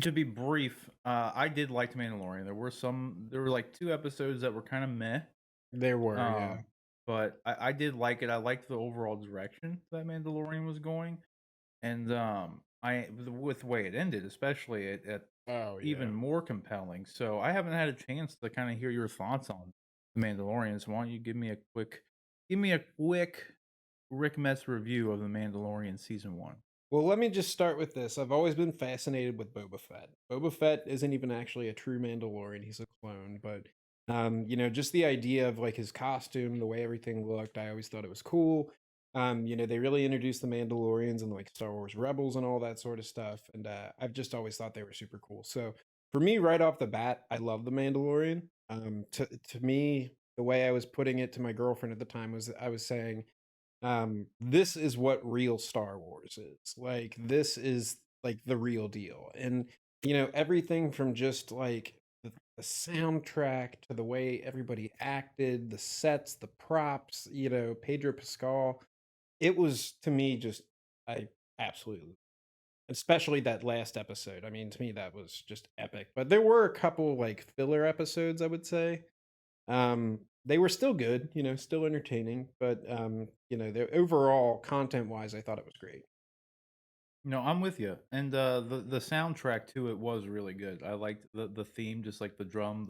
To be brief, I did like The Mandalorian. There were like 2 episodes that were kinda meh, There were, yeah. um, but I did like it. I liked the overall direction that Mandalorian was going, and, I with the way it ended, especially, it Oh, even yeah. more compelling. So, I haven't had a chance to kinda hear your thoughts on The Mandalorian, so why don't you give me a quick Rick Mess review of The Mandalorian season 1? Well, let me just start with this. I've always been fascinated with Boba Fett. Boba Fett isn't even actually a true Mandalorian, he's a clone, but just the idea of like his costume, the way everything looked, I always thought it was cool. They really introduced the Mandalorians and like Star Wars Rebels and all that sort of stuff, and I've just always thought they were super cool. So for me, right off the bat, I love the Mandalorian. To me, the way I was putting it to my girlfriend at the time was I was saying this is what real Star Wars is. Like this is like the real deal. And everything from just like the soundtrack to the way everybody acted, the sets, the props, Pedro Pascal, it was to me just I absolutely, especially that last episode. I mean, to me that was just epic. But there were a couple like filler episodes, I would say, they were still good, still entertaining, but, the overall content-wise, I thought it was great. No, I'm with you, and, the soundtrack to it was really good. I liked the theme, just like the drum,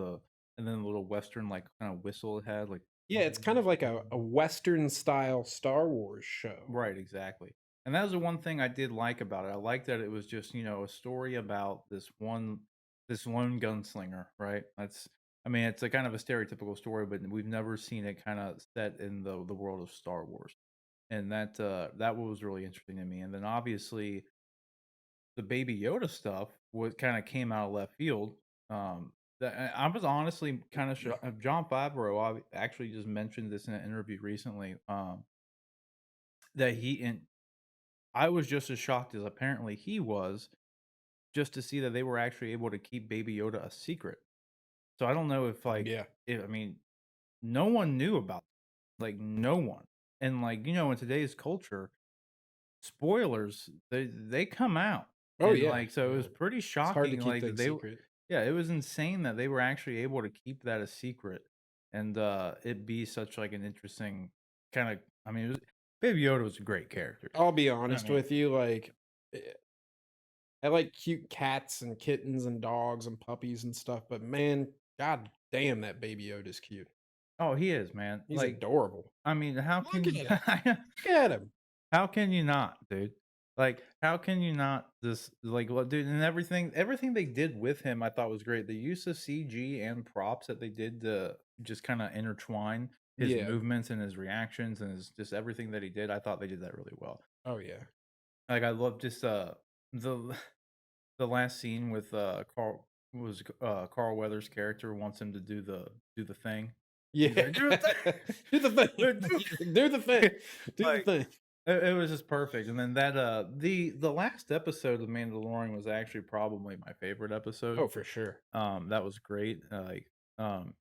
and then the little western, like, kinda whistle it had, like Yeah, it's kind of like a Western style Star Wars show. right, exactly, and that was the one thing I did like about it. I liked that it was just, a story about this one gunslinger, right? I mean, it's a kind of a stereotypical story, but we've never seen it kinda set in the world of Star Wars, and that was really interesting to me, and then obviously the Baby Yoda stuff what kinda came out of left field. That I was honestly kinda John Favreau actually just mentioned this in an interview recently, that he and I was just as shocked as apparently he was, just to see that they were actually able to keep Baby Yoda a secret. So I don't know if, like, Yeah. I mean, no one knew about like, no one. And, like, in today's culture, spoilers, they come out, Oh, and, yeah, like, so it yeah. was pretty It's hard to shocking, keep like, that things secret. yeah, it was insane that they were actually able to keep that a secret, and, it be such, like, an interesting kinda I mean, it was Baby Yoda was a great character. I'll be I honest mean with you, like, eh, I like cute cats and kittens and dogs and puppies and stuff, but man, god damn, that Baby Yoda's cute. oh, he is, man, He's like, adorable. I mean, how Look can at you him. Look at him. how can you not, dude? Like, how can you not just like, well, dude, and everything they did with him, I thought was great. The use of CG and props that they did to just kinda intertwine his Yeah. movements and his reactions and his just everything that he did, I thought they did that really well. Oh, yeah. Like, I love just, the the last scene with, Carl Weathers' character wants him to do the thing. He's Yeah. like, "Do the Do the thing, thing. Do the thing. Do the like thing. it was just perfect, and then the last episode of Mandalorian was actually probably my favorite episode. Oh, for sure. That was great,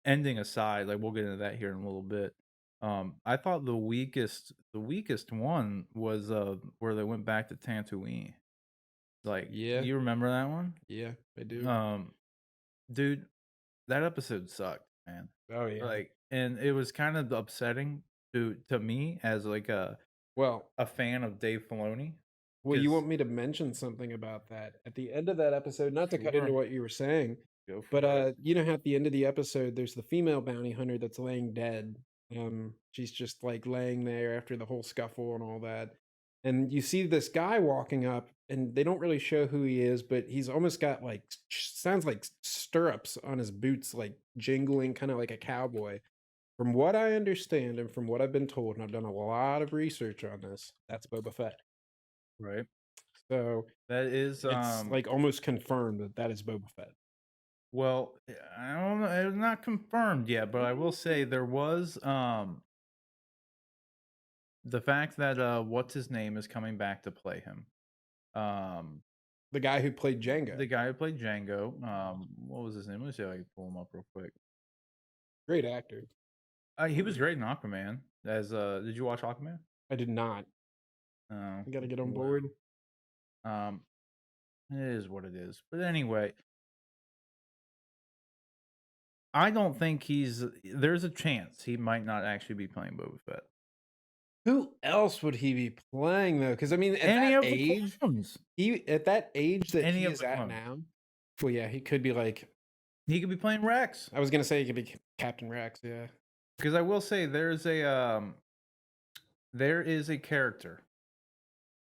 ending aside, like, we'll get into that here in a little bit. I thought the weakest one was, where they went back to Tatooine. Like, Yeah, you remember that one? yeah, I do. Um, dude, that episode sucked, man. Oh, yeah. Like, and it was kind of upsetting to me as, like, Well a fan of Dave Filoni, well, you want because me to mention something about that. At the end of that episode, not to cut into sure, what you were saying, go but, for it. you know how at the end of the episode, there's the female bounty hunter that's laying dead. She's just, like, laying there after the whole scuffle and all that, and you see this guy walking up, and they don't really show who he is, but he's almost got, like, sounds like stirrups on his boots, like, jingling, kinda like a cowboy. From what I understand and from what I've been told, and I've done a lot of research on this, that's Boba Fett. Right. So, That is, it's, like, almost confirmed that that is Boba Fett. well, I don't know, it's not confirmed yet, but I will say there was, the fact that, what's his name is coming back to play him. Um, The guy who played the Jango. guy who played Django, what was his name? Let me see if I can pull him up real quick. Great actor. He was great in Aquaman as, did you watch Aquaman? I did not. Oh, I gotta you get on will. board. Um, It is what it is. But anyway, I don't think there's a chance he might not actually be playing Boba Fett. Who else would he be playing though? Because I mean, Any of the clones. he at that age that Any he of is the at clones. now, well, yeah, he could be like. He could be playing Rex. I was gonna say he could be Captain Rex. Yeah. Because I will say there is a character,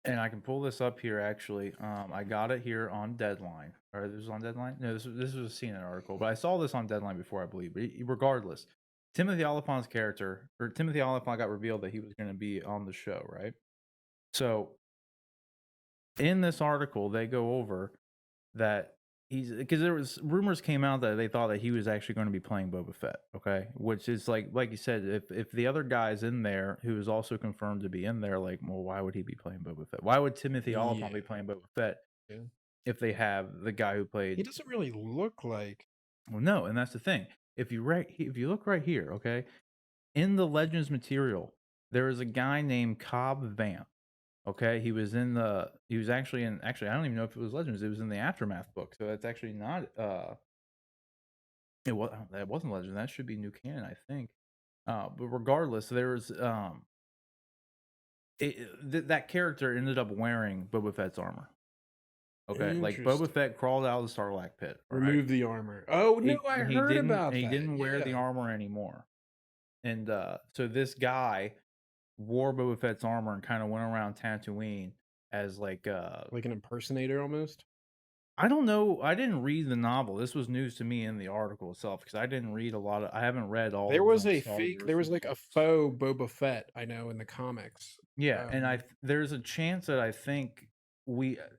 and I can pull this up here actually. I got it here on Deadline. Or this was on Deadline? No, this was a CNN article, but I saw this on Deadline before, I believe. But regardless, Timothy Oliphant's character, or Timothy Oliphant, got revealed that he was going to be on the show, right? So in this article, they go over that he's because there was rumors came out that they thought that he was actually going to be playing Boba Fett. Okay, which is like you said, if the other guy's in there who is also confirmed to be in there, like, well, why would he be playing Boba Fett? Why would Timothy Oliphant Yeah. be playing Boba Fett Yeah. if they have the guy who He played? doesn't really look like. Well, no, and that's the thing. If you look right here, okay, in the Legends material, there is a guy named Cobb Vanth. Okay, he was actually I don't even know if it was Legends. It was in the Aftermath book, so that's actually not that wasn't Legend. That should be new canon, I think. But regardless, that character ended up wearing Boba Fett's armor. Okay, like Boba Interesting. Fett crawled out of the Sarlacc pit. All right, Remove the armor. Oh no, I heard about he that. didn't wear the Yeah. armor anymore, and so this guy wore Boba Fett's armor and kind of went around Tatooine as Like an impersonator almost. I don't know. I didn't read the novel. This was news to me in the article itself because I haven't read all There of was them a Star fake. Wars There was like a books. faux Boba Fett. I know in the comics. Yeah, and there's a chance that I think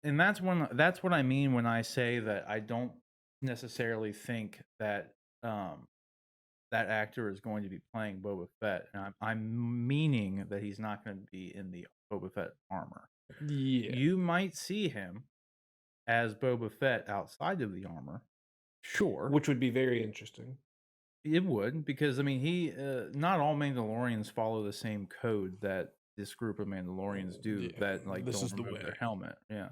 and that's what I mean when I say that I don't necessarily think that that actor is going to be playing Boba Fett. And I'm meaning that he's not going to be in the Boba Fett armor. Yeah. You might see him as Boba Fett outside of the armor. Sure. Which would be very interesting. It would, because I mean, not all Mandalorians follow the same code that this group of Mandalorians do. Yeah, That like this don't is the remove their way. helmet. Yeah.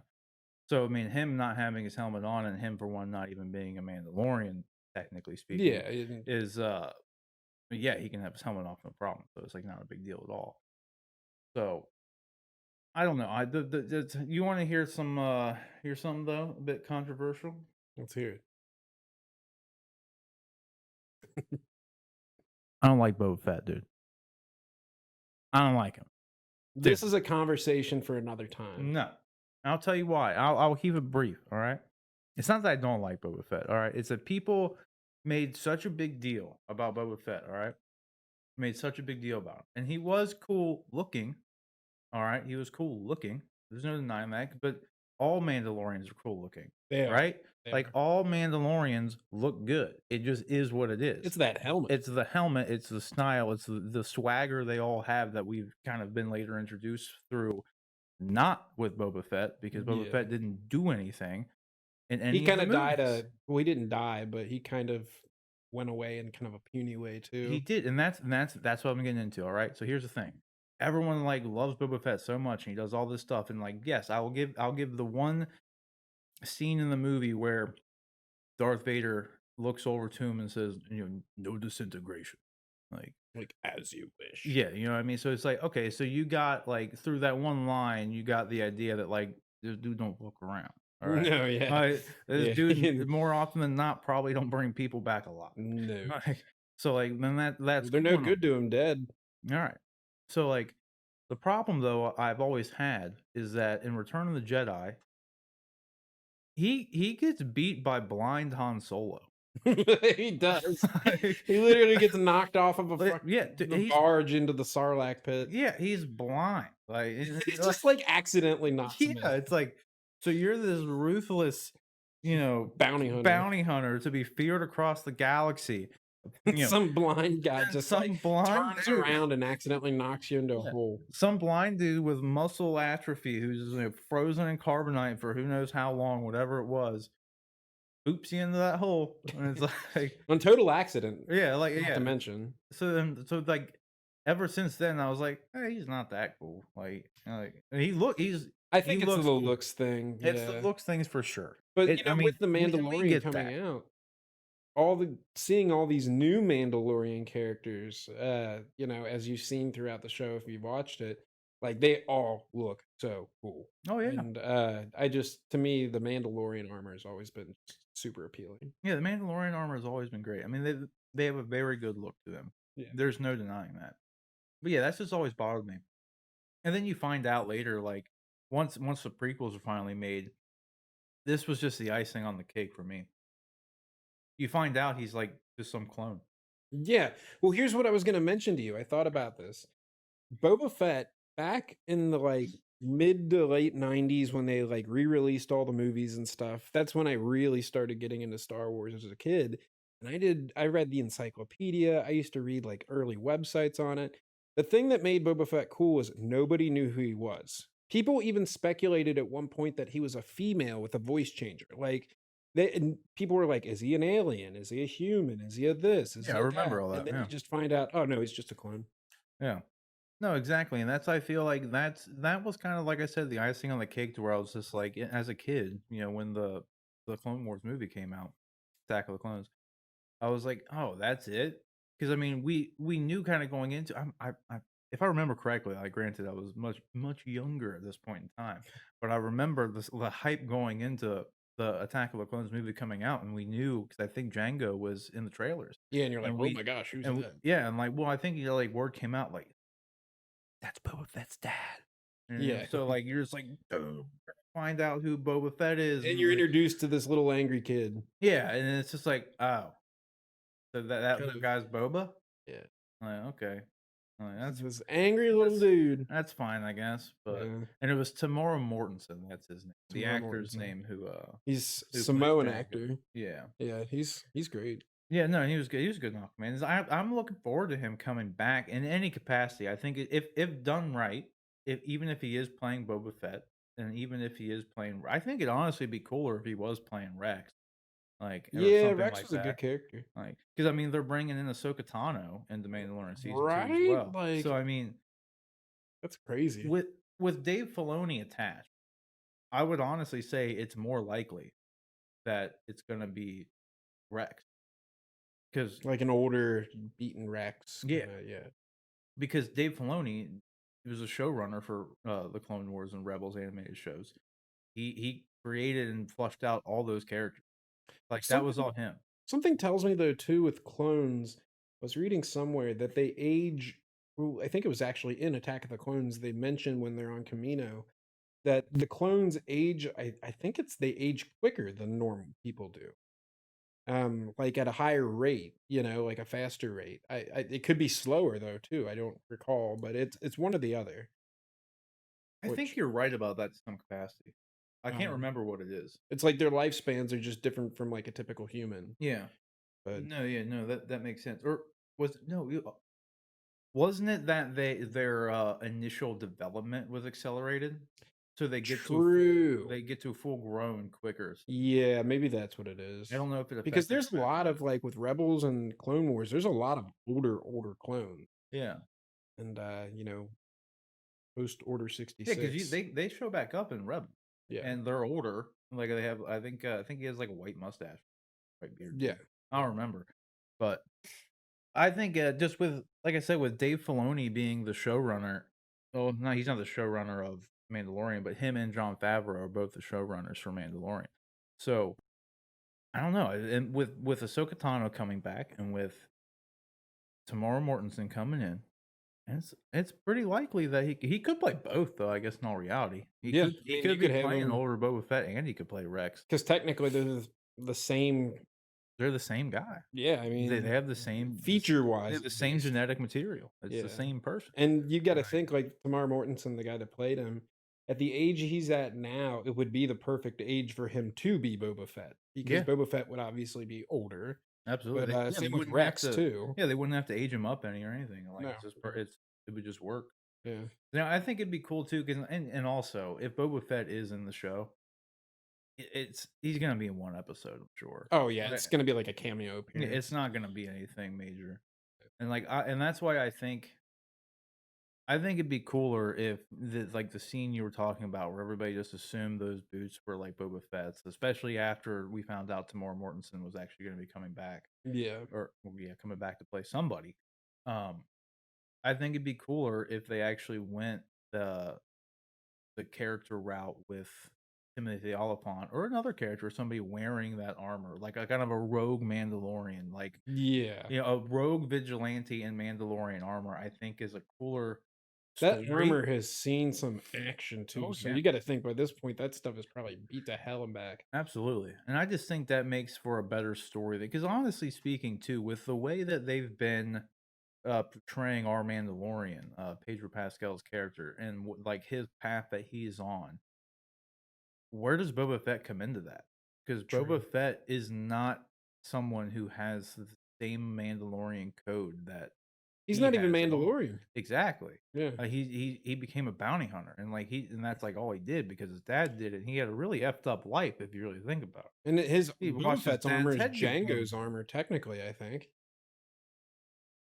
So I mean, him not having his helmet on, and him for one not even being a Mandalorian, technically speaking, Yeah. is yeah, he can have his helmet off, no problem. So it's like not a big deal at all. So I don't know. You want to hear something though, a bit controversial? Let's hear it. I don't like Boba Fett, dude. I don't like him. This is a conversation for another time. No. I'll tell you why. I'll keep it brief, all right? It's not that I don't like Boba Fett, all right? It's that people made such a big deal about Boba Fett, all right? Made such a big deal about him. And he was cool looking, all right? He was cool looking. There's no denying that, but all Mandalorians are cool looking, They are. right? They Like are. all Mandalorians look good. It just is what it is. It's that helmet. It's the helmet, it's the style, it's the swagger they all have that we've kind of been later introduced through, not with Boba Fett, because Boba Yeah. Fett didn't do anything in He any of kind the of died movies. well, he didn't die, but he kind of went away in kind of a puny way He too. did, and that's what I'm getting into. All right. So here's the thing. Everyone like loves Boba Fett so much, and he does all this stuff. And like, yes, I'll give the one scene in the movie where Darth Vader looks over to him and says, no disintegration. Like as you wish. Yeah, you know what I mean? So it's like, okay, so you got like through that one line, you got the idea that like this dude don't look around. All right. No, yeah. This Yeah. dude more often than not probably don't bring people back alive. No. Like, so like then that's They're cool no and good to him dead. all right. So like the problem though I've always had is that in Return of the Jedi, he gets beat by blind Han Solo. He does. Like, He literally gets knocked off of a like, yeah, dude, the barge into the Sarlacc pit. yeah, he's blind. Like He just like accidentally knocks him yeah, in. it's like so you're this ruthless, Bounty hunter. to be feared across the galaxy. Some blind guy and just some like blind turns dude. around and accidentally knocks you into a Yeah. hole. Some blind dude with muscle atrophy who's frozen in carbonite for who knows how long, whatever it was, oops you into that hole. And it's like On total accident. yeah, like Not yeah. to mention. So like ever since then, I was like, "Eh, he's not that cool." Like I he think it's a looks little cool. looks thing, It's the yeah. looks things for sure. But, It you I know, with mean, The we Mandalorian get coming that. out, all the seeing all these new Mandalorian characters, you know, as you've seen throughout the show if you've watched it, like, they all look so cool. Oh, yeah. And, I just to me, the Mandalorian armor has always been super appealing. Yeah, the Mandalorian armor has always been great. I mean, they have a very good look to them. Yeah. There's no denying that. But, yeah, that's just always bothered me. And then you find out later, like, once the prequels are finally made, this was just the icing on the cake for me. You find out he's, like, just some clone. Yeah. Well, here's what I was gonna mention to you. I thought about this. Boba Fett back in the like mid to late 90s when they like re-released all the movies and stuff. That's when I really started getting into Star Wars as a kid. And I read the encyclopedia. I used to read like early websites on it. The thing that made Boba Fett cool was nobody knew who he was. People even speculated at one point that he was a female with a voice changer. Like and people were like, is he an alien? Is he a human? Is he a this? Is Yeah, he I a remember that? all And that, then you yeah. just find out, oh no, he's just a clone. Yeah. No, exactly, and I feel like that was kinda, like I said, the icing on the cake to where I was just like, as a kid, when the Clone Wars movie came out, Attack of the Clones, I was like, "Oh, that's it?" Because I mean, we knew kinda going into I if I remember correctly, like, granted, I was much younger at this point in time, but I remember the hype going into the Attack of the Clones movie coming out, and we knew because I think Django was in the trailers, Yeah, and you're like, and "Oh my gosh, who's that?" yeah, and, like, well, I think, like, word came out, like, "That's Boba Fett's dad." And Yeah, so, like, you're just like, "Boom, find out who Boba Fett is," and and, you're like introduced to this little angry kid, yeah, and it's just like, "Oh, so that kind little of guy's Boba?" yeah, I'm like, "Okay." I'm like, he's this angry little that's dude. that's fine, I guess, but Yeah, and it was Tamora Mortensen, that's his name, the Tamara actor's Mortensen. name He's who plays Samoan Django. actor. Yeah. Yeah, he's great. Yeah, no, he was good enough, man. I'm looking forward to him coming back in any capacity. I think if done right, if even if he is playing Boba Fett, and even if he is playing, I think it'd honestly be cooler if he was playing Rex, like or Yeah, something Rex like was a good that. character. Like, because I mean, they're bringing in Ahsoka Tano into Mandalorian season 2 as Right? well. So Like, I mean, that's crazy. with Dave Filoni attached, I would honestly say it's more likely that it's going to be Rex because Like an older beaten Rex yeah, kinda, yeah. because Dave Filoni was a showrunner for, the Clone Wars and Rebels animated shows. He created and flushed out all those characters. Like, that was Something all him. something tells me though too with clones, I was reading somewhere that they age well, I think it was actually in Attack of the Clones, they mentioned when they're on Camino that the clones age I think it's they age quicker than normal people do. Like at a higher rate, you know, like a faster rate. I it could be slower though too. I don't recall, but it's one or the other. I think Which you're right about that to some capacity. I can't um remember what it is. it's like their lifespans are just different from like a typical human. Yeah. But No, yeah, no, that makes sense. Or was no, wasn't it that their, initial development was accelerated? So true. they get to full grown quicker. Yeah, maybe that's what it I is. don't know if it Because affected there's a faster. lot of like with Rebels and Clone Wars, there's a lot of older clones. Yeah. And you know, post Order Yeah, because 66. they show back up in Rebels, Yeah. and they're older. Like they have, I think he has like a white mustache, white beard Yeah. too. I Yeah. don't remember, but I think just with like I said, with Dave Filoni being the showrunner. Well, no, he's not the showrunner of Mandalorian, but him and Jon Favreau are both the showrunners for Mandalorian. So I don't know, and with Ahsoka Tano coming back, and with Tamara Mortensen coming in. It's pretty likely that he could play both, though, I guess, in all reality. Yeah. I He mean, you could be could have playing them older Boba Fett, and he could play Rex. because technically they're the same. They're the same guy. Yeah, I They mean, have the same feature they have wise, the at same least. genetic material. It's the Yeah. same person. And you got to Right. think like Tamar Mortensen, the guy that played him, at the age he's at now, it would be the perfect age for him to be Boba Fett because Yeah, Boba Fett would obviously be older. But absolutely. Yeah, they same with wouldn't have Rex to too. yeah, they wouldn't have to age him up any or anything, like, No. it's just No. it would just work. Yeah. Now, I think it'd be cool too, 'cause and also, if Boba Fett is in the show, it's he's gonna be in 1 episode, I'm sure. Oh yeah, But it's gonna be like a cameo yeah, it's appearance. not gonna be anything major. And, like, and that's why I think I think it'd be cooler if the scene you were talking about where everybody just assumed those boots were like Boba Fett's, especially after we found out Tamora Mortensen was actually gonna be coming back Yeah. or well, yeah, coming back to play somebody. Um, I think it'd be cooler if they actually went the the character route with Timothy Olyphant or another character, somebody wearing that armor, like a kind of a rogue Mandalorian, like, Yeah. a rogue vigilante in Mandalorian armor, I think is a cooler That story. armor has seen some action too, Oh, so yeah. you gotta think by this point, that stuff is probably beat to hell and back. Absolutely, and I just think that makes for a better story because honestly speaking too, with the way that they've been, portraying our Mandalorian, Pedro Pascal's character and like, his path that he's on, where does Boba Fett come into that? Because Boba True. Fett is not someone who has the same Mandalorian code that He's he not even has at all. Mandalorian. Exactly. Yeah. He became a bounty hunter, and, and that's, like, all he did because his dad did it, and he had a really effed up life if you really think about it. And his He Boba watched his Fett's armor dad's is head get blown. Django's armor, technically, I think.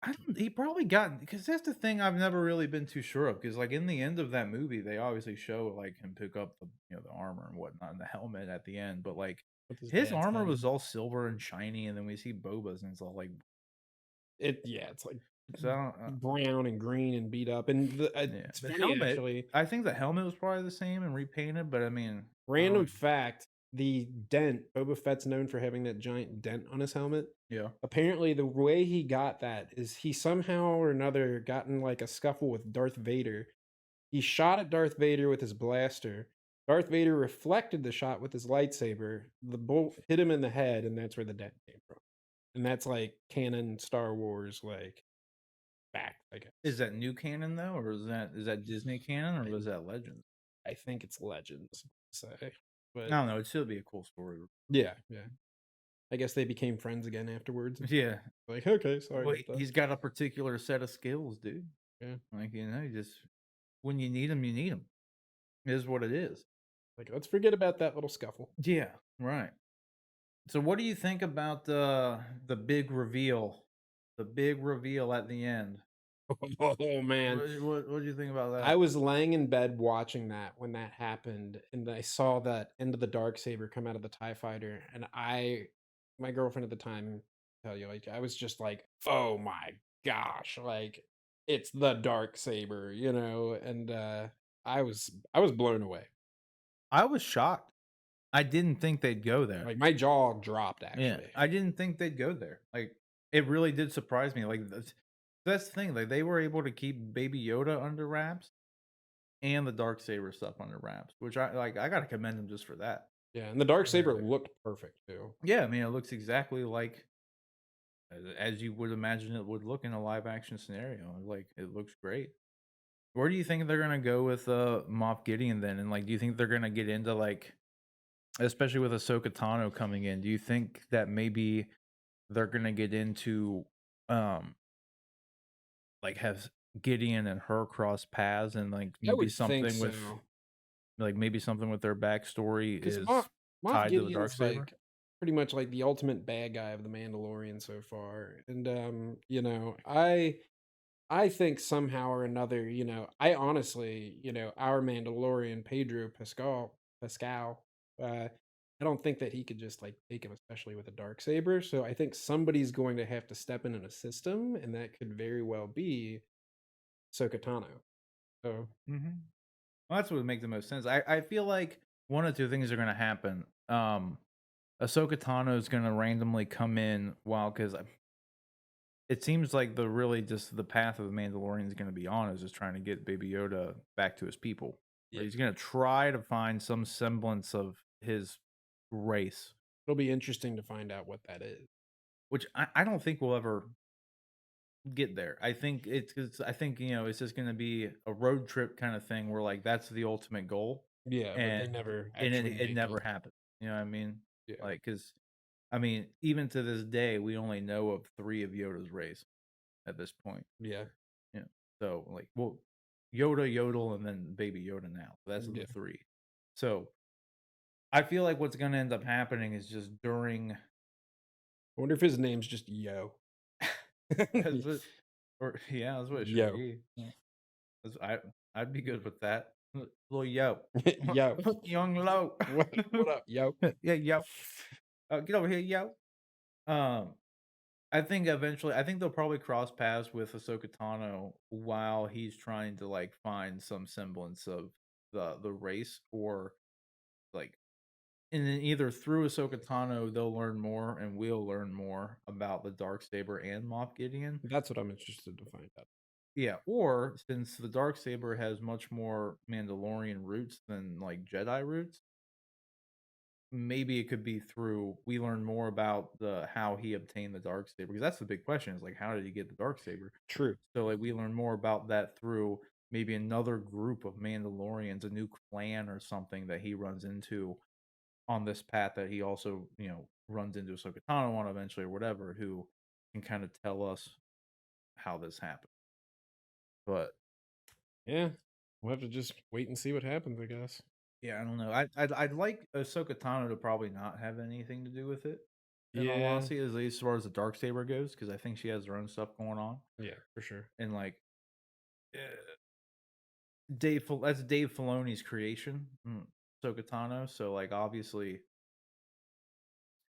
I don't he probably got because that's the thing I've never really been too sure of. Because like, in the end of that movie, they obviously show, like, him pick up the armor and whatnot and the helmet at the end, but, like, With his his dad's armor head. was all silver and shiny, and then we see Boba's, and it's all, like It's like so I don't brown and green and beat up, and yeah. it's The funny helmet actually. I think the helmet was probably the same and repainted, but I mean, I Random don't fact: the dent. Boba Fett's known for having that giant dent on his helmet. yeah. Apparently, the way he got that is he somehow or another got in like a scuffle with Darth Vader. He shot at Darth Vader with his blaster. Darth Vader reflected the shot with his lightsaber. The bolt hit him in the head, and that's where the dent came from. And that's like canon Star Wars, like fact, I Is guess. that new canon though, or is that Disney canon, or was I, that Legends? I think it's legends, say, I but don't know, it'd still be a cool story. yeah, yeah. I guess they became friends again afterwards. Yeah. Like, okay, sorry Well, about that. he's got a particular set of skills, dude. Yeah, Like, you just when you need them, you need them. Is what it is. like let's forget about that little scuffle. Yeah, right. So what do you think about the big reveal? The big reveal at the end. Oh man, What do you think about I that? was laying in bed watching that when that happened, and I saw that end of the dark saber come out of the Tie Fighter, and my girlfriend at the time, tell you, like I was just like, oh my gosh, like it's the dark saber, and I was blown away. I was shocked. I didn't think they'd go there. Like my jaw dropped Yeah, actually. I didn't think they'd go there. Like, it really did surprise me. Like, that's the thing. Like, they were able to keep Baby Yoda under wraps and the dark saber stuff under wraps, which I gotta commend them just for that. Yeah, and the dark saber Really. looked perfect too. Yeah, I mean, it looks exactly like as you would imagine it would look in a live action scenario. Like, it looks great. Where do you think they're gonna go with Moff Gideon then? And like, do you think they're gonna get into like, especially with Ahsoka Tano coming in? Do you think that maybe they're gonna get into um like have Gideon and her cross paths and like I maybe would think something with so. their backstory Because is Moff tied to the dark Gideon's saber? like pretty much like the ultimate bad guy of the Mandalorian so far, and I think somehow or another, I honestly, our Mandalorian Pedro Pascal, I don't think that he could just like take him, especially with a dark saber. So I think somebody's going to have to step in and assist him, and that could very well be Sokatano. So Mhm. Well, that's what would make the most sense. I feel like one of two things are gonna happen. Ahsoka Tano is gonna randomly come in while because it seems like the really just the path of the Mandalorian is gonna be on is just trying to get Baby Yoda back to his people. Right? yeah, He's gonna try to find some semblance of his race, it'll be interesting to find out what that is. which I don't think we'll ever get there. I think I think it's just gonna be a road trip kind of thing where like that's the ultimate goal, Yeah, but they and never it actually it make never it. happens. You know what I mean? Yeah, Like, because I mean, even to this day, we only know of 3 of Yoda's race at this point. yeah, You know, so like, well, Yoda, Yodel, and then Baby Yoda now. That's the yeah. 3. So I feel like what's gonna end up happening is just during I wonder if his name's just Yo. that's what, or yeah, that's what it should Yo. be. Yeah. I'd be good with that. Little yo, Yo, young low. what up, yo? Yeah, yo. Get over here, yo. Um, I think eventually, I think they'll probably cross paths with Ahsoka Tano while he's trying to like find some semblance of the race, or like, and then either through Ahsoka Tano they'll learn more, and we'll learn more about the Darksaber and Moff Gideon. That's what I'm interested to find out. Yeah, or since the Darksaber has much more Mandalorian roots than like Jedi roots, maybe it could be through we learn more about the how he obtained the Darksaber, because that's the big question, is like how did he get the Darksaber? True. So like we learn more about that through maybe another group of Mandalorians, a new clan or something that he runs into on this path, that he also, runs into Ahsoka Tano on eventually, or whatever, who can kind of tell us how this happened. But Yeah, we'll have to just wait and see what happens, I guess. yeah, I don't know. I'd like Ahsoka Tano to probably not have anything to do with it, in all Yeah, honesty, at least as far as the Darksaber goes, because I think she has her own stuff going on. yeah, for sure. And like, eh, that's Dave Filoni's creation, Ahsoka Tano. So like, obviously,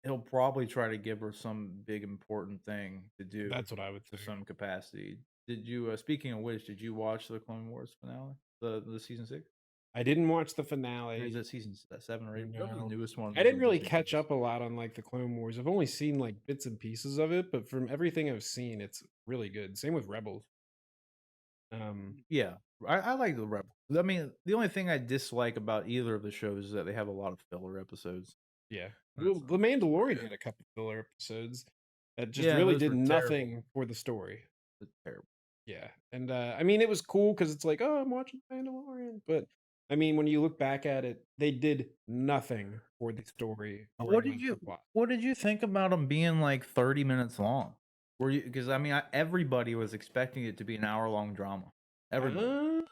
he'll probably try to give her some big important thing to do That's what I would to think. some capacity. Did you? Speaking of which, did you watch the Clone Wars finale, the season 6? I didn't watch the Or is finale. it season 7 or 8? Whatever the No. newest one I is didn't on really Disney catch Plus. up a lot on like the Clone Wars. I've only seen like bits and pieces of it, but from everything I've seen, it's really good. Same with Rebels. Um, Yeah, I like the Rebels. I mean, the only thing I dislike about either of the shows is that they have a lot of filler episodes. yeah. Well, That's The that's about Mandalorian it. had a couple filler episodes that just Yeah, and really those did were terrible. nothing for the story. Terrible. Yeah, and, I mean, it was cool because it's like, "Oh, I'm watching Mandalorian," but, I mean, when you look back at it, they did nothing for the story or What the did you the plot. What did you think about them being like 30 minutes long? Were you, because I mean, everybody was expecting it to be an hour-long drama. Everybody. Uh,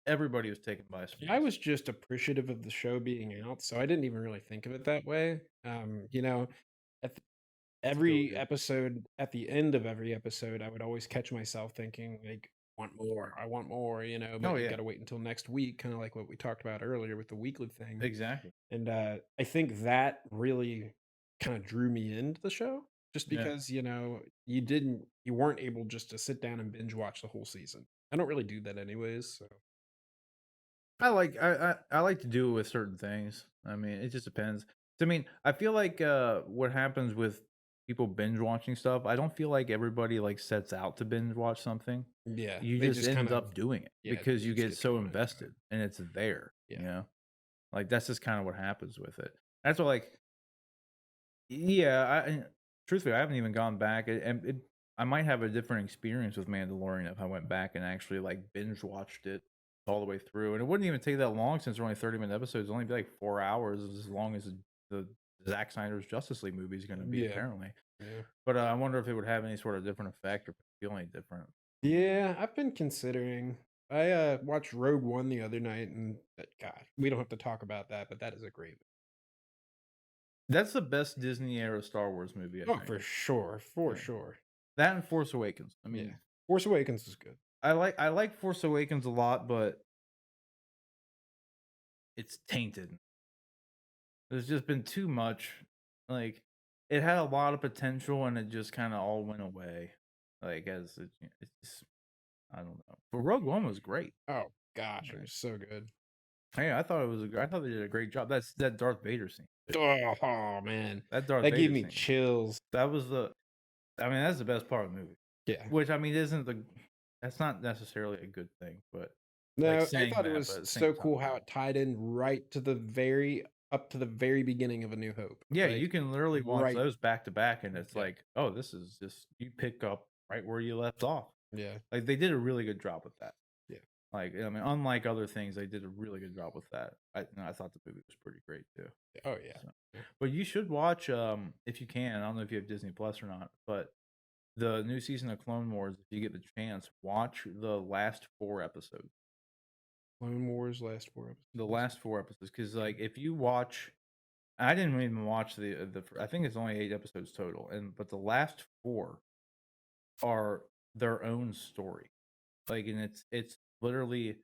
Everybody was taken by I surprise. was just appreciative of the show being out, so I didn't even really think of it that way. At the Still every do. episode at the end of every episode, I would always catch myself thinking, like, I want more," but Oh, you yeah. gotta wait until next week, kinda like what we talked about earlier with the weekly thing. Exactly. And, I think that really kinda drew me into the show just Yeah. because, you weren't able just to sit down and binge watch the whole season. I don't really do that anyways, so I like to do it with certain things. I mean, it just depends. I mean, I feel like what happens with people binge watching stuff, I don't feel like everybody like sets out to binge watch something. yeah, You they just just kind end of up doing it yeah, because they you just get get so drawn into it. invested and it's there, Yeah. Like that's just kind of what happens with it. That's what, like, yeah, truthfully, I haven't even gone back, I might have a different experience with Mandalorian if I went back and actually like binge watched it all the way through, and it wouldn't even take that long since they're only 30-minute episodes. It'd only be like 4 hours, as long as the Zack Snyder's Justice League movie is going to be, Yeah, apparently. yeah. But I wonder if it would have any sort of different effect or feel any different. Yeah, I've been considering. I, watched Rogue One the other night, and, God, we don't have to talk about that, but that is a great That's the best Disney era Star Wars movie, I oh, think. for sure, for Yeah. sure. That and Force Awakens. I Yeah. mean, Force Awakens is good. I like Force Awakens a lot, but it's tainted. There's just been too much. Like, it had a lot of potential and it just kind of all went away. Like, it's just, I don't know. But Rogue One was great. Oh gosh, it Like, was so good. hey, I thought they did a great job. That Darth Vader scene. Oh, man. That Darth That gave Vader me scene. chills. That was the. I mean, that's the best part of the movie. Yeah. Which, I mean, isn't the. That's not necessarily a good thing, but like No, I saying thought it that, but was at the same so time, cool how it tied in right to the very up to the very beginning of A New Hope. yeah, you Like, can literally watch right those back to back, and it's yeah, like, oh, this is just you pick up right where you left off. yeah, Like, they did a really good job with that. yeah. Like, I mean, unlike other things, they did a really good job with that. I thought the movie was pretty great too. Oh, yeah. So, Yeah. but you should watch, if you can. I don't know if you have Disney Plus or not, but the new season of Clone Wars, if you get the chance, watch the last 4 episodes. Clone Wars last 4 The episodes. last 4 episodes, because Okay. like if you watch, I didn't even watch I think it's only 8 episodes total, but the last four are their own story. Like, and it's literally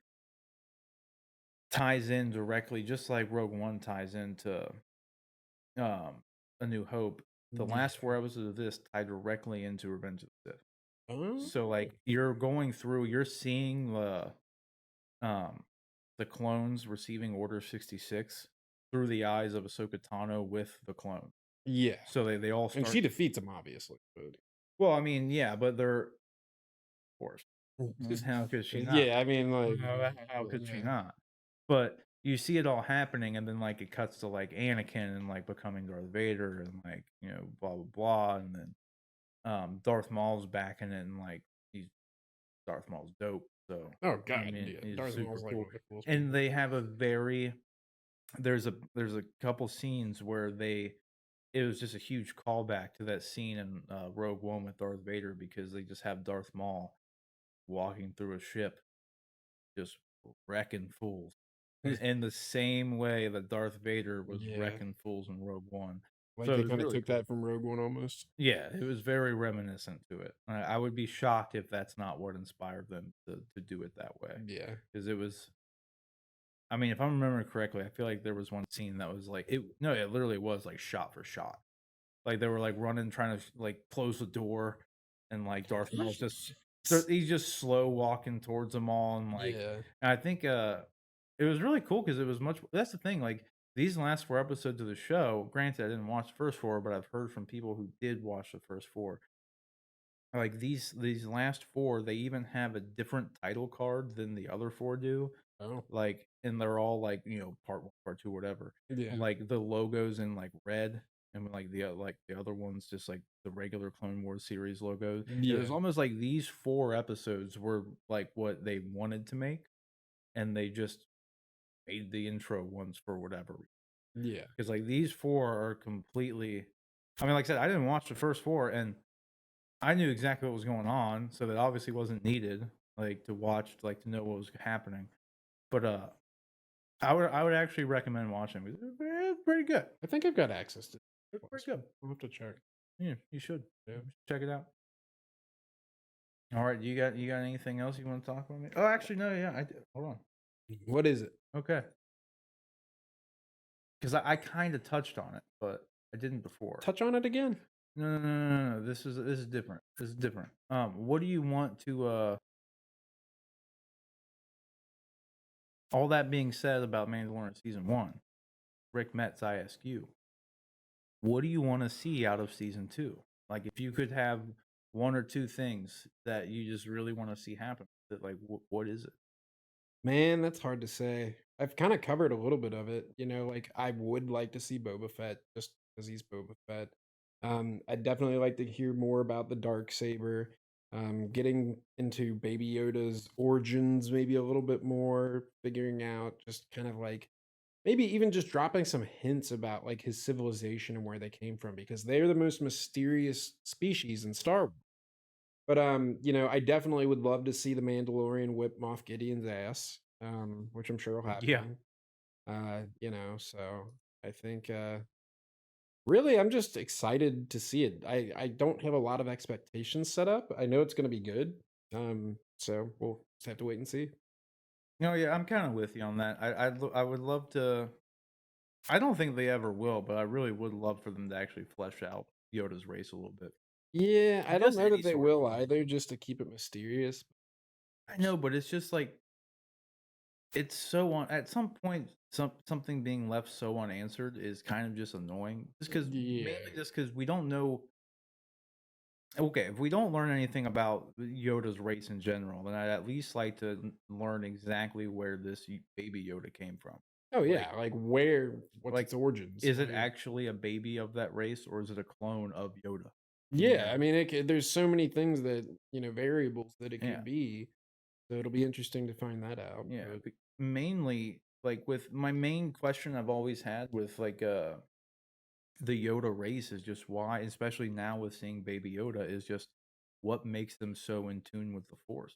ties in directly, just like Rogue One ties into um, A New Hope. The last Yeah. 4 episodes of this tie directly into Revenge of the Sith. Oh, So, like, you're seeing um, the clones receiving Order 66 through the eyes of Ahsoka Tano with the clone. yeah. So they all And start. she defeats him, obviously. But Well, I mean, yeah, but they're, of course. How could she not? yeah, I mean, like, How could she yeah. not? But you see it all happening, and then, like, it cuts to, like, Anakin and, like, becoming Darth Vader and, like, blah, blah, blah, and then, Darth Maul's back in it, and, like, he's Darth Maul's dope, so, Oh I god, mean, yeah. he's Darth super Maul's like cool, one of the coolest and people. they have a very there's a couple scenes where it was just a huge callback to that scene in, Rogue One with Darth Vader because they just have Darth Maul walking through a ship just wrecking fools in the same way that Darth Vader was Yeah. wrecking fools in Rogue One. Like So it they was kind of really took cool. that from Rogue One almost. Yeah, it was very reminiscent to it. I would be shocked if that's not what inspired them to do it that way, Yeah. because it was. I mean, if I'm remembering correctly, I feel like there was one scene that was like it. No, it literally was like shot for shot. Like they were like running, trying to like close the door, and like Darth Maul's just he's just slow walking towards them all, and like Yeah. and I think it was really cool because it was much. That's the thing, like these last 4 episodes of the show. Granted, I didn't watch the first 4, but I've heard from people who did watch the first 4. Like these last 4, they even have a different title card than the other 4 do. Oh. Like, and they're all like, part 1, part 2, whatever. Yeah. Like the logos in like red, and like the other ones just like the regular Clone Wars series logos. It was Yeah. almost like these 4 episodes were like what they wanted to make, and they just made the intro ones for whatever. Yeah. Because like these 4 are completely. I mean, like I said, I didn't watch the first 4, and I knew exactly what was going on, so that obviously wasn't needed, like, to watch, like, to know what was happening. But, I would actually recommend watching it. It's pretty good. I think I've got access to It's pretty plus. good. I'll have to check. Yeah, you should. Yeah. You should check it out. Alright, you got anything else you wanna talk about me? Oh, actually, no, yeah, I do. Hold on. What is it? Okay. 'Cause I kinda touched on it, but I didn't before. Touch on it again. No, no, no, no, no, no, this is different. This is different. What do you want to, all that being said about Mandalorian season 1, Rick Metz, I ask you, what do you want to see out of season 2? Like, if you could have 1 or 2 things that you just really want to see happen, that like, what is it? Man, that's hard to say. I've kind of covered a little bit of it. Like I would like to see Boba Fett just because he's Boba Fett. I'd definitely like to hear more about the dark saber. Getting into Baby Yoda's origins maybe a little bit more, figuring out just kind of like maybe even just dropping some hints about like his civilization and where they came from because they're the most mysterious species in Star Wars. But I definitely would love to see the Mandalorian whip Moff Gideon's ass, which I'm sure will Yeah. happen. So I think really I'm just excited to see it. I don't have a lot of expectations set up. I know it's gonna be good. So we'll just have to wait and see. No, yeah, I'm kind of with you on that. I would love to. I don't think they ever will, but I really would love for them to actually flesh out Yoda's race a little bit. Yeah, I don't Just know any that they sort of will thing. either, just to keep it mysterious. I know, but it's just like it's so on. At some point, something being left so unanswered is kind of just annoying. Just because, Yeah. mainly just because we don't know. Okay, if we don't learn anything about Yoda's race in general, then I'd at least like to learn exactly where this baby Yoda came from. Oh Like, yeah, what's like, its origins? is it Like actually a baby of that race, or is it a clone of Yoda? You yeah, know? I mean, there's so many things that variables that it Yeah, could be. So it'll be interesting to find that out. yeah. But Mainly, like with my main question I've always had with like the Yoda race is just why, especially now with seeing Baby Yoda, is just what makes them so in tune with the Force.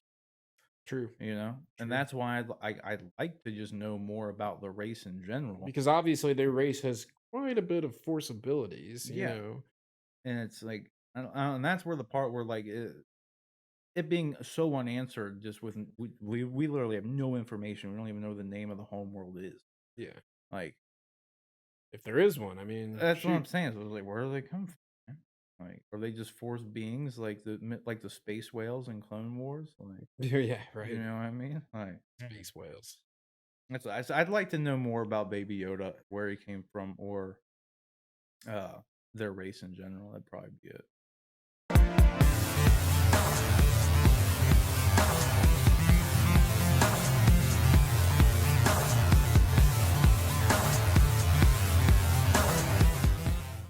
true, And true. that's why I'd like to just know more about the race in general. Because obviously their race has quite a bit of force abilities. Yeah, and it's like, and that's where the part where like it being so unanswered just with we literally have no information. We don't even know the name of the home world is. Yeah. Like, If there is one, I mean, that's what I'm shoot. saying. So it's like, where do they come from, man? Like, are they just forced beings like the space whales in Clone Wars? Like, Yeah, you right. know what I mean? Like, Space whales. I'd like to know more about Baby Yoda, where he came from, or uh their race in general. That'd probably be it.